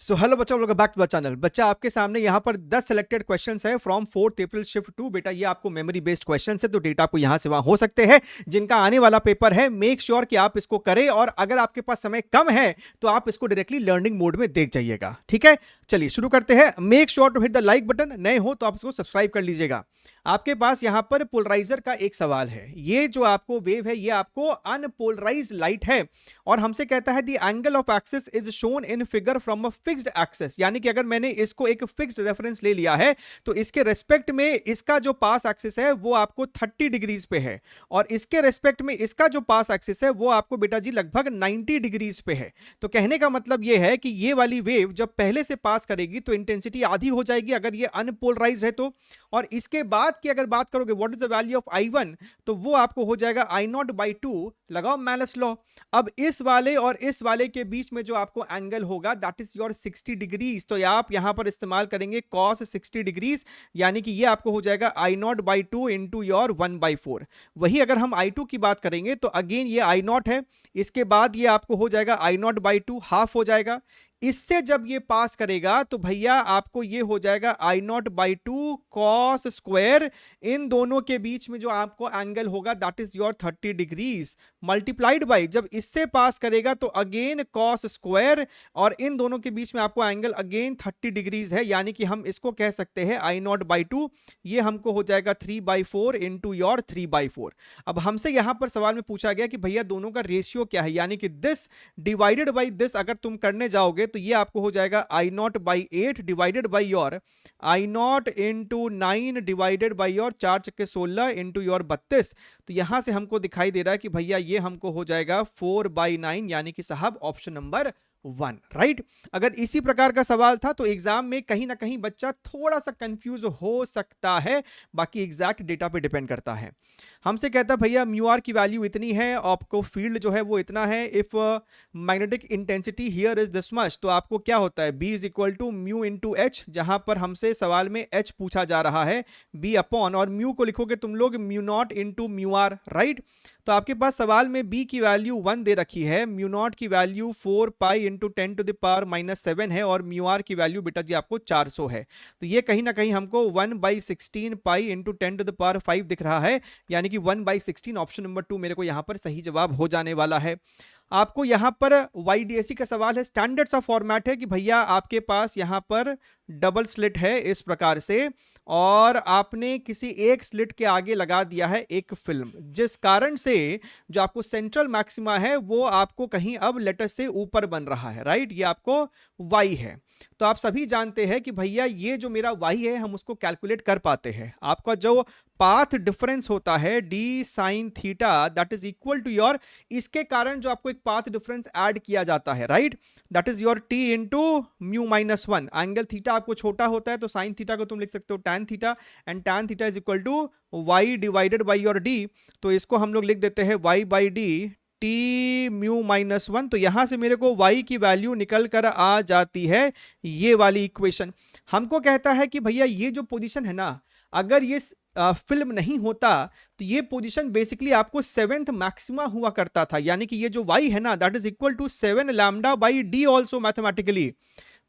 सो hello बच्चा, welcome back to the channel. बच्चा आपके सामने यहाँ पर 10 सिलेक्टेड क्वेश्चंस है फ्रॉम 4th अप्रैल शिफ्ट 2। बेटा ये आपको मेमोरी बेस्ड क्वेश्चंस है, तो डेटा आपको यहाँ से वहां हो सकते हैं जिनका आने वाला पेपर है। मेक श्योर कि आप इसको करें, और अगर आपके पास समय कम है तो आप इसको डायरेक्टली लर्निंग मोड में देख जाइएगा। ठीक है, चलिए शुरू करते हैं। Make sure to hit the like button, नए हो तो आप इसको सब्सक्राइब कर लीजिएगा। आपके पास यहाँ पर पोलराइजर का एक सवाल है। ये जो आपको वेव है ये आपको अनपोलराइज्ड लाइट है, और हमसे कहता है the angle of axis is shown in figure from a fixed axis. यानी कि अगर मैंने इसको एक फिक्स्ड रेफरेंस ले लिया है तो इसके रेस्पेक्ट में इसका जो पास एक्सिस है वो आपको 30 डिग्रीज पे है, और इसके रेस्पेक्ट में इसका जो पास एक्सिस है वो आपको बेटा जी लगभग 90 डिग्रीज पे है। तो कहने का मतलब ये है कि ये वाली वेव जब पहले से पास करेगी तो इंटेंसिटी आधी हो जाएगी अगर ये अनपोलराइज्ड है तो, और इसके बाद की अगर बात करोगे what is the value of I1, तो वो आपको हो जाएगा I0/2। लगाओ मैलस लॉ। अब इस वाले और इस वाले के बीच में जो आपको एंगल होगा दैट इज योर 60 डिग्रीज। तो आप यहां पर इस्तेमाल करेंगे cos 60 डिग्रीज, यानी कि ये आपको हो जाएगा I0/2 इंटू योर 1/4। वही अगर हम I2 की बात करेंगे तो अगेन ये I0 है, इसके बाद ये आपको हो जाएगा I0/2, हाफ हो जाएगा। इससे जब ये पास करेगा तो भैया आपको ये हो जाएगा I0/2 cos स्क्वायर। इन दोनों के बीच में जो आपको एंगल होगा that is your 30 degrees, multiplied by जब इससे पास करेगा तो अगेन cos स्क्वायर, और इन दोनों के बीच में आपको एंगल अगेन 30 डिग्रीज है। यानी कि हम इसको कह सकते हैं I0/2, ये हमको हो जाएगा 3/4 इंटू योर 3/4। अब हमसे यहां पर सवाल में पूछा गया कि भैया दोनों का रेशियो क्या है, यानी कि दिस डिवाइडेड बाई दिस अगर तुम करने जाओगे तो ये आपको हो जाएगा I0/8 divided by your I0 into 9 divided by your 4 चक्के 16 इंटू योर 32। तो यहां से हमको दिखाई दे रहा है कि भैया ये हमको हो जाएगा 4/9, यानी कि साहब ऑप्शन नंबर 1 राइट। अगर इसी प्रकार का सवाल था तो एग्जाम में कहीं ना कहीं बच्चा थोड़ा सा कंफ्यूज हो सकता है, बाकी एग्जैक्ट डेटा पे डिपेंड करता है। हमसे कहता है भैया म्यू आर की वैल्यू इतनी है, आपको फील्ड जो है वो इतना है, if magnetic intensity here is this much, तो आपको क्या होता है B is equal to mu into H, जहां पर हमसे सवाल में एच पूछा जा रहा है, B अपॉन, और म्यू को लिखोगे तुम लोग mu naught into mu r right. तो आपके पास सवाल में B की वैल्यू 1 दे रखी है, म्यू नॉट की value 4 pi into 10 to the power -7 है, और म्यू आर की वैल्यू बेटा जी आपको 400 है। तो ये कहीं ना कहीं हमको 1/16 pi into 10 to the power 5 दिख रहा है, यानी कि 1/16 ऑप्शन नंबर 2 मेरे को यहां पर सही जवाब हो जाने वाला है। आपको यहां पर YDAC का सवाल है, स्टैंडर्ड सा फॉर्मेट है कि भैया आपके पास यहां पर डबल स्लिट है इस प्रकार से, और आपने किसी एक स्लिट के आगे लगा दिया है एक फिल्म, जिस कारण से जो आपको सेंट्रल मैक्सिमा है वो आपको कहीं अब लेटर से ऊपर बन रहा है राइट। ये आपको Y है। तो आप सभी जानते हैं कि भैया ये जो मेरा Y है हम उसको कैलकुलेट कर पाते हैं। आपका जो पाथ डिफरेंस होता है d sin theta that is equal to your, इसके कारण जो आपको एक पाथ डिफरेंस ऐड किया जाता है right, that is your t into mu -1। Angle theta आपको छोटा होता है तो साइन थीटा को तुम लिख सकते हो tan theta, and tan theta is equal to y divided by your d। तो इसको हम लोग लिख देते हैं y/d t म्यू -1। तो यहां से मेरे को y की वैल्यू निकल कर आ जाती है ये वाली इक्वेशन। हमको कहता है कि भैया ये जो पोजीशन है ना, अगर ये फिल्म नहीं होता तो ये पोजीशन बेसिकली आपको 7th मैक्सिमा हुआ करता था, यानी कि ये जो y है ना that is equal to 7 lambda by d also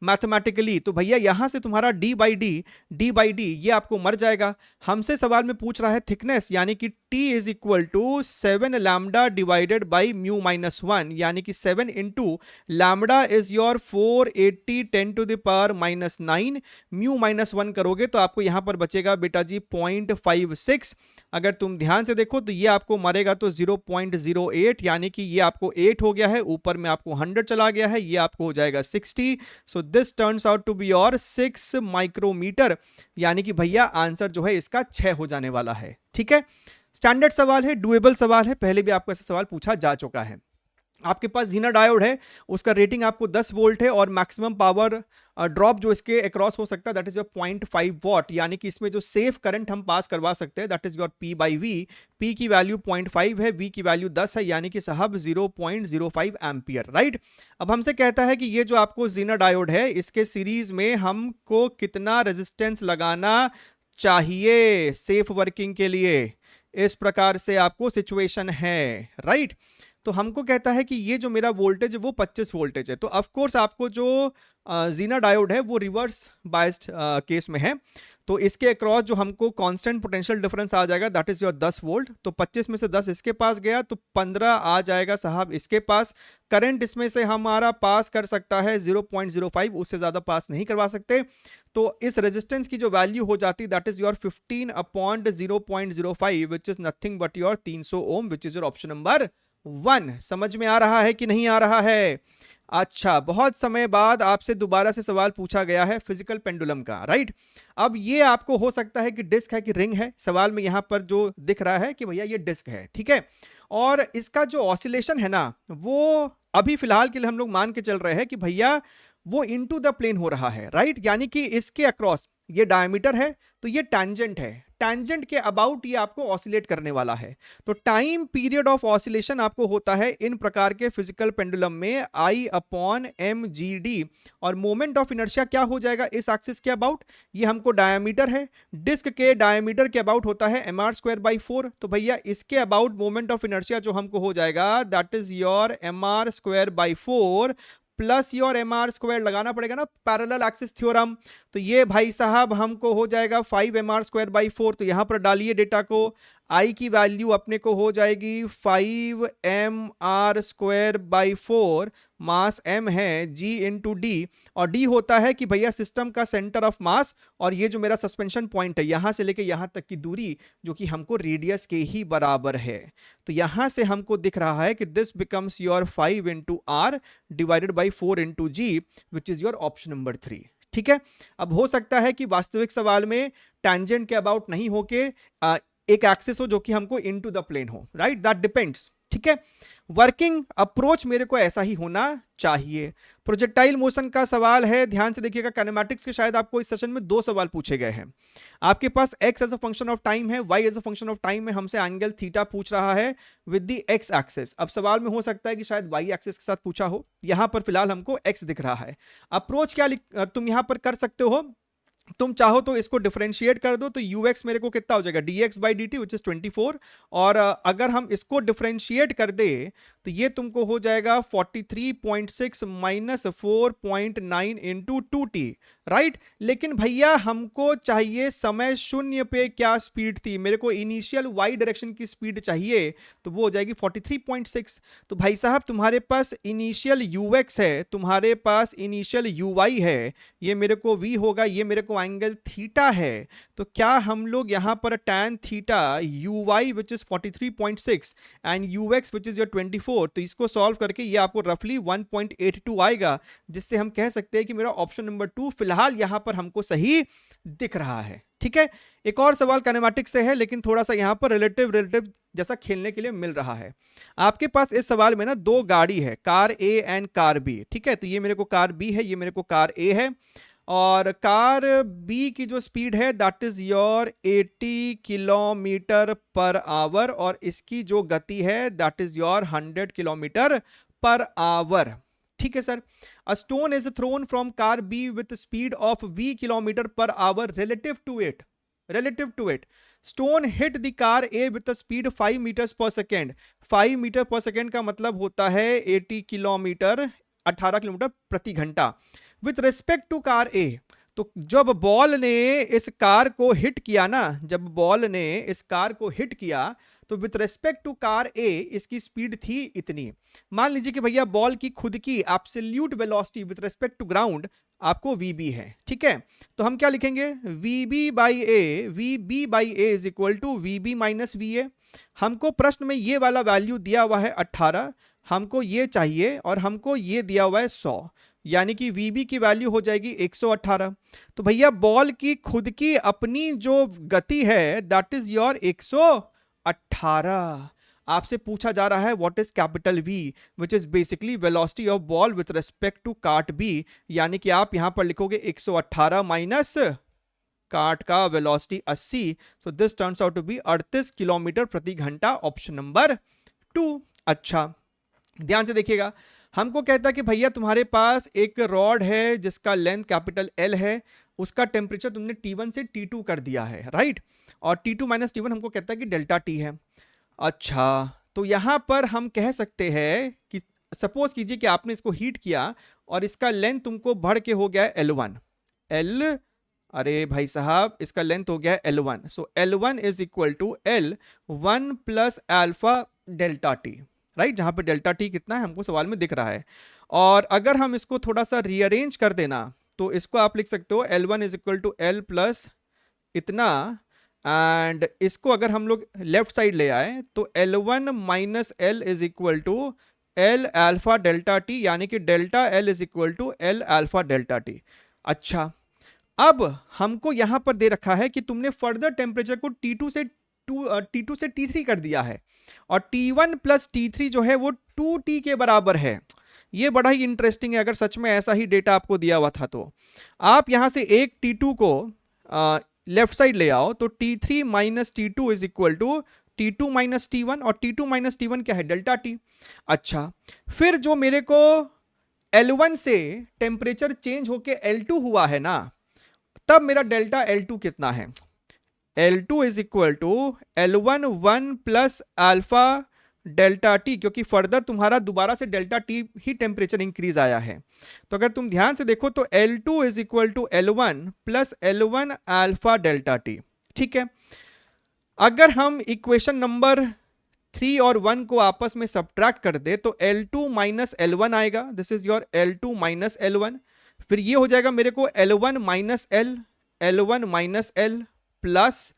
mathematically. तो भैया यहां से तुम्हारा d/d ये आपको मर जाएगा। हमसे सवाल में पूछ रहा है थिकनेस, यानी कि t is equal to 7 lambda divided by mu -1, यानी कि 7 into lambda is your 480 10 to the power -9। Mu -1 करोगे तो आपको यहां पर बचेगा बेटा जी 0.56। अगर तुम ध्यान से देखो तो ये आपको मरेगा तो 0.08, यानी कि ये आपको 8 हो गया है, ऊपर में आपको 100 चला गया है, ये आपको हो जाएगा 60। So this turns out to be your 6 micrometre, यानी कि भैया आंसर जो है इसका 6 हो जाने वाला है। ठीक है, स्टैंडर्ड सवाल है, डुएबल सवाल है, पहले भी आपको ऐसा सवाल पूछा जा चुका है। आपके पास जीना डायोड है, उसका रेटिंग आपको 10 वोल्ट है, और मैक्सिमम पावर ड्रॉप जो इसके अक्रॉस हो सकता है दैट इज योर 0.5 वॉट, यानी कि इसमें जो सेफ करंट हम पास करवा सकते हैं that is your P/V। P की वैल्यू 0.5 है, V की वैल्यू 10 है, यानी कि साहब 0.05 एम्पियर राइट। अब हमसे कहता है कि ये जो आपको जीना डायोड है इसके सीरीज में हमको कितना रेजिस्टेंस लगाना चाहिए सेफ वर्किंग के लिए, इस प्रकार से आपको सिचुएशन है राइट। तो हमको कहता है कि ये जो मेरा वोल्टेज है वो 25 वोल्टेज है। तो ऑफ कोर्स आपको जो जीना डायोड है वो रिवर्स बायस्ड केस में है, तो इसके अक्रॉस जो हमको कांस्टेंट पोटेंशियल डिफरेंस आ जाएगा दैट इज योर 10 वोल्ट। तो 25 में से 10 इसके पास गया तो 15 आ जाएगा साहब इसके पास। करंट इसमें से हमारा पास कर सकता है 0.05, उससे ज्यादा पास नहीं करवा सकते। तो इस रेजिस्टेंस की जो वैल्यू हो जाती है that is your 15 upon 0.05 which is nothing but your 300 ohm which is your option number 1। समझ में आ रहा है कि नहीं आ रहा है? अच्छा, बहुत समय बाद आपसे दोबारा से सवाल पूछा गया है फिजिकल पेंडुलम का, राइट। अब ये आपको हो सकता है कि डिस्क है कि रिंग है, सवाल में यहां पर जो दिख रहा है कि भैया ये डिस्क है, ठीक है। और इसका जो ऑसिलेशन है ना वो अभी फिलहाल के लिए हम लोग मान के चल रहे हैं कि भैया वो इनटू द प्लेन हो रहा है, राइट। यानी कि इसके अक्रॉस ये डायमीटर है तो ये टैंजेंट है, टैंजेंट के अबाउट ये आपको ऑसिलेट करने वाला है। तो टाइम पीरियड ऑफ ऑसिलेशन आपको होता है इन प्रकार के फिजिकल पेंडुलम में I अपॉन mgd, और मोमेंट ऑफ इनर्शिया क्या हो जाएगा इस एक्सिस के अबाउट, ये हमको डायमीटर है, डिस्क के डायमीटर के अबाउट होता है mr²/4। तो भैया इसके अबाउट मोमेंट ऑफ इनर्शिया जो हमको हो जाएगा that is your mr²/4 plus your mr² लगाना पड़ेगा ना पैरेलल एक्सिस थ्योरम। तो ये भाई साहब हमको हो जाएगा 5mr²/4। तो यहां पर डालिए डेटा को, I की वैल्यू अपने को हो जाएगी 5mr²/4, मास m है g इंटू डी, और d होता है कि भैया सिस्टम का सेंटर ऑफ मास, और ये जो मेरा सस्पेंशन पॉइंट है यहां से लेके यहां तक की दूरी जो कि हमको रेडियस के ही बराबर है। तो यहां से हमको दिख रहा है कि this becomes your 5 into R divided by 4 into g which is your option number 3, ठीक है। अब हो सकता है कि वास्तविक सवाल में टैंजेंट के अबाउट नहीं होके एक एक्सिस हो जो कि हमको इनटू द प्लेन हो, राइट, दैट डिपेंड्स, ठीक है। वर्किंग अप्रोच मेरे को ऐसा ही होना चाहिए। प्रोजेक्टाइल मोशन का सवाल है, ध्यान से देखिएगा। काइनेमैटिक्स के शायद आपको इस सेशन में 2 सवाल पूछे गए हैं। आपके पास x as a function of time है, y as a function of time में हमसे एंगल थीटा पूछ रहा है विद द x एक्सिस। अब सवाल में हो सकता है कि शायद y एक्सिस के साथ पूछा हो, यहां पर फिलहाल हमको x दिख रहा है। अप्रोच क्या तुम यहां पर कर सकते हो, तुम चाहो तो इसको डिफरेंशिएट कर दो, तो ux मेरे को कितना हो जाएगा dx/dt विच इज 24, और अगर हम इसको डिफरेंशिएट कर दे तो ये तुमको हो जाएगा 43.6 माइनस 4.9 इंटू 2t, राइट। लेकिन भैया हमको चाहिए समय शून्य पे क्या स्पीड थी, मेरे को इनिशियल y डायरेक्शन की स्पीड चाहिए, तो वो हो जाएगी 43.6। तो भाई साहब तुम्हारे पास इनिशियल ux है, तुम्हारे पास इनिशियल uy है, ये मेरे को v होगा, ये मेरे को एंगल थीटा है। तो क्या हम लोग यहां पर tan theta uy which is 43.6 and ux which is your 24, तो इसको सॉल्व करके ये आपको रफली 1.82 आएगा, जिससे हम कह सकते हैं कि मेरा ऑप्शन नंबर 2 फिलहाल यहां पर हमको सही दिख रहा है, ठीक है। एक और सवाल काइनेमैटिक्स से है, लेकिन थोड़ा सा यहां पर रिलेटिव जैसा खेलने के लिए मिल रहा है। आपके पास इस सवाल में ना 2 गाड़ी है, car A and car B, ठीक है। तो ये मेरे को कार बी है, ये मेरे को कार ए है, और कार बी की जो स्पीड है that is your 80 kilometre per hour, और इसकी जो गति है that is your 100 kilometre per hour, ठीक है sir. A stone is throne from car B with speed of v kilometre per hour relative to it stone hit the car A with a speed 5 meters per second। 5 metre पर second का मतलब होता है 80 kilometre 18 kilometre प्रति घंटा with respect to car ए। तो जब ball ने इस कार को हिट किया ना, जब बॉल ने इस कार को हिट किया तो विथ रेस्पेक्ट टू कार ए इसकी स्पीड थी इतनी। मान लीजिए कि भैया बॉल की खुद की absolute velocity with respect to ground आपको vb है, ठीक है। तो हम क्या लिखेंगे, vb by A is equal to vb minus va। हमको प्रश्न में ये वाला वैल्यू दिया हुआ है 18, हमको ये चाहिए, और हमको ये दिया हुआ है 100, यानी कि vb की वैल्यू हो जाएगी 118। तो भैया बॉल की खुद की अपनी जो गति है दैट इज योर 118। आपसे पूछा जा रहा है what is capital V, which is basically velocity of ball with respect to cart B, यानी कि आप यहां पर लिखोगे 118 माइनस कार्ट का velocity 80, so this turns out to be 38 kilometre प्रति घंटा, ऑप्शन नंबर 2। अच्छा ध्यान से देखिएगा, हमको कहता है कि भैया तुम्हारे पास एक रॉड है जिसका लेंथ कैपिटल L है, उसका टेम्परेचर तुमने T1 से T2 कर दिया है, राइट, और T2 माइनस T1 हमको कहता है कि डेल्टा T है। अच्छा तो यहां पर हम कह सकते हैं कि सपोज कीजिए कि आपने इसको हीट किया और इसका लेंथ तुमको बढ़ के हो गया L1 L, अरे भाई साहब इसका लेंथ हो गया L1, so L1 is equal to L1 plus alpha delta T, right, जहां पे डेल्टा टी कितना है हमको सवाल में दिख रहा है। और अगर हम इसको थोड़ा सा रीअरेंज कर देना तो इसको आप लिख सकते हो L1 is equal to L plus इतना, एंड इसको अगर हम लोग लेफ्ट साइड ले आए तो L1 minus L is equal to L alpha delta T, यानी कि delta L is equal to L alpha delta T. अच्छा, अब हमको यहां पर दे रखा है कि तुमने फर्दर टेम्परेचर को T2 से T3 कर दिया है और T1 प्लस T3 जो है वो 2T के बराबर है। ये बड़ा ही इंटरेस्टिंग है, अगर सच में ऐसा ही डेटा आपको दिया हुआ था तो आप यहां से एक T2 को लेफ्ट साइड ले आओ तो T3 minus T2 is equal to T2 minus T1, और T2 माइनस T1 क्या है, डेल्टा T। अच्छा, फिर जो मेरे को L1 से टेम्परेचर चेंज होके L2 हुआ है ना, तब मेरा डेल्टा L2 कितना है, L2 is equal to L1 1 plus alpha delta T, क्योंकि फर्दर तुम्हारा दोबारा से डेल्टा टी ही टेम्परेचर इंक्रीज आया है। तो अगर तुम ध्यान से देखो तो L2 is equal to L1 plus L1 alpha delta T, ठीक है। अगर हम इक्वेशन नंबर 3 और 1 को आपस में सब्ट्रैक्ट कर दे तो L2 माइनस L1 आएगा, this is your L2 minus L1। फिर ये हो जाएगा मेरे को L1 minus L, L1 minus L plus,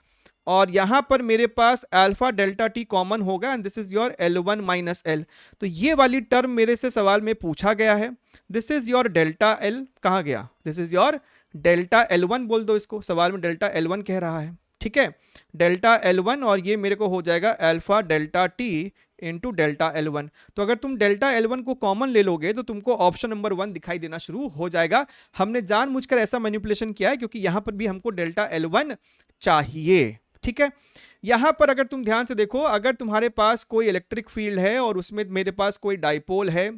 और यहां पर मेरे पास अल्फा डेल्टा टी कॉमन होगा and this is your L1 minus L। तो ये वाली टर्म मेरे से सवाल में पूछा गया है, this is your delta L, कहां गया, this is your delta L1 बोल दो इसको, सवाल में डेल्टा L1 कह रहा है, ठीक है, डेल्टा L1, और ये मेरे को हो जाएगा alpha delta T into delta L1। तो अगर तुम डेल्टा L1 को कॉमन ले लोगे तो तुमको ऑप्शन नंबर 1 दिखाई देना शुरू हो जाएगा। हमने जानबूझकर ऐसा मैनिपुलेशन किया है क्योंकि यहां पर भी हमको डेल्टा L1 चाहिए, ठीक है। यहां पर अगर तुम ध्यान से देखो, अगर तुम्हारे पास कोई इलेक्ट्रिक फील्ड है और उसमें मेरे पास कोई डाइपोल है,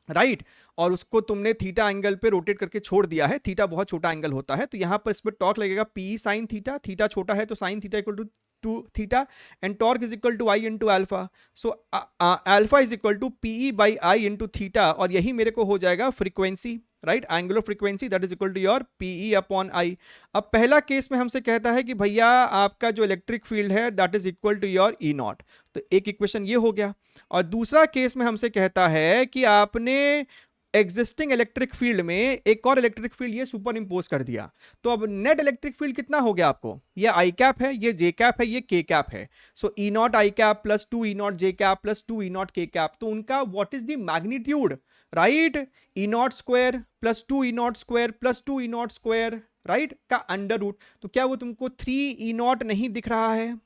राइट, और उसको तुमने थीटा एंगल पे रोटेट करके छोड़ दिया है, थीटा बहुत छोटा एंगल होता है, तो यहां पर इस पर टॉर्क लगेगा P साइन थीटा, थीटा छोटा है तो sine theta equal to theta, and torque is equal to I into alpha, so alpha is equal to P E by I into theta, और यही मेरे को हो जाएगा frequency, right, angular frequency, that is equal to your P E upon I. अब पहला case में हमसे कहता है कि भैया आपका जो इलेक्ट्रिक फील्ड है that is equal to your E naught, तो एक इक्वेशन ये हो गया। और दूसरा केस में हमसे कहता है कि आपने एग्जिस्टिंग इलेक्ट्रिक फील्ड में एक और इलेक्ट्रिक फील्ड ये सुपर इंपोज कर दिया, तो अब नेट इलेक्ट्रिक फील्ड कितना हो गया आपको, ये आई कैप है, ये जे कैप है, ये के कैप है, so E naught I cap plus 2 E naught J cap plus 2 E naught K cap, तो उनका what is the magnitude, right, E naught square plus 2 E naught square plus 2 E naught square, right, का under root. तो क्या वो तुमको 3 ई not नहीं दिख रहा है,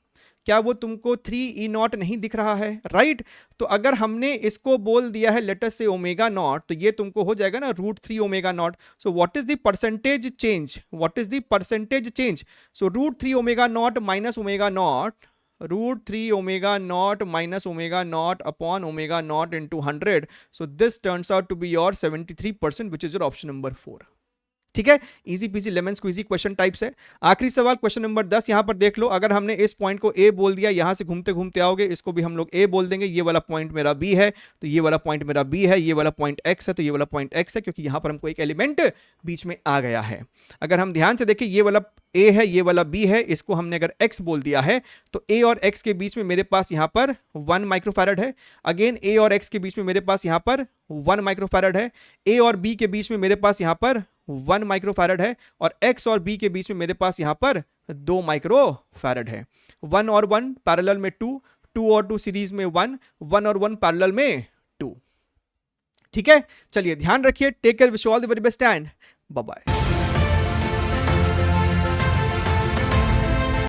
क्या वो तुमको 3 ई नॉट नहीं दिख रहा है, राइट। तो अगर हमने इसको बोल दिया है लेटस से ओमेगा नॉट, तो ये तुमको हो जाएगा ना √3 omega naught. So what is the percentage change, what is the percentage change, so √3 omega naught minus omega naught, √3 omega naught minus omega naught upon omega naught into 100, so this turns out to be your 73%, which is your option number 4, ठीक है। Easy peasy lemon squeezy question types है। आखिरी सवाल question number 10, यहां पर देख लो, अगर हमने इस पॉइंट को ए बोल दिया, यहां से घूमते घूमते आओगे, इसको भी हम लोग ए बोल देंगे, ये वाला पॉइंट मेरा बी है, तो ये वाला पॉइंट मेरा बी है, ये वाला पॉइंट एक्स है, तो ये वाला पॉइंट एक्स है, क्योंकि यहां पर हमको एक एलिमेंट बीच में आ गया है। अगर हम ध्यान से देखें, ये वाला ए है, ये वाला बी है, इसको हमने अगर एक्स बोल दिया है तो ए और एक्स के बीच में मेरे पास यहां पर 1 माइक्रोफैरड है, अगेन ए और एक्स के बीच में मेरे पास यहां पर 1 माइक्रोफैरड है, ए और बी के बीच में मेरे पास यहां पर 1 माइक्रोफैरड है, और x और b के बीच में मेरे पास यहां पर 2 माइक्रोफैरड है। 1 और 1 पैरेलल में 2, 2 और 2 सीरीज में 1, 1 और 1 पैरेलल में 2, ठीक है। चलिए ध्यान रखिए, take care, wish you all the very best and bye bye.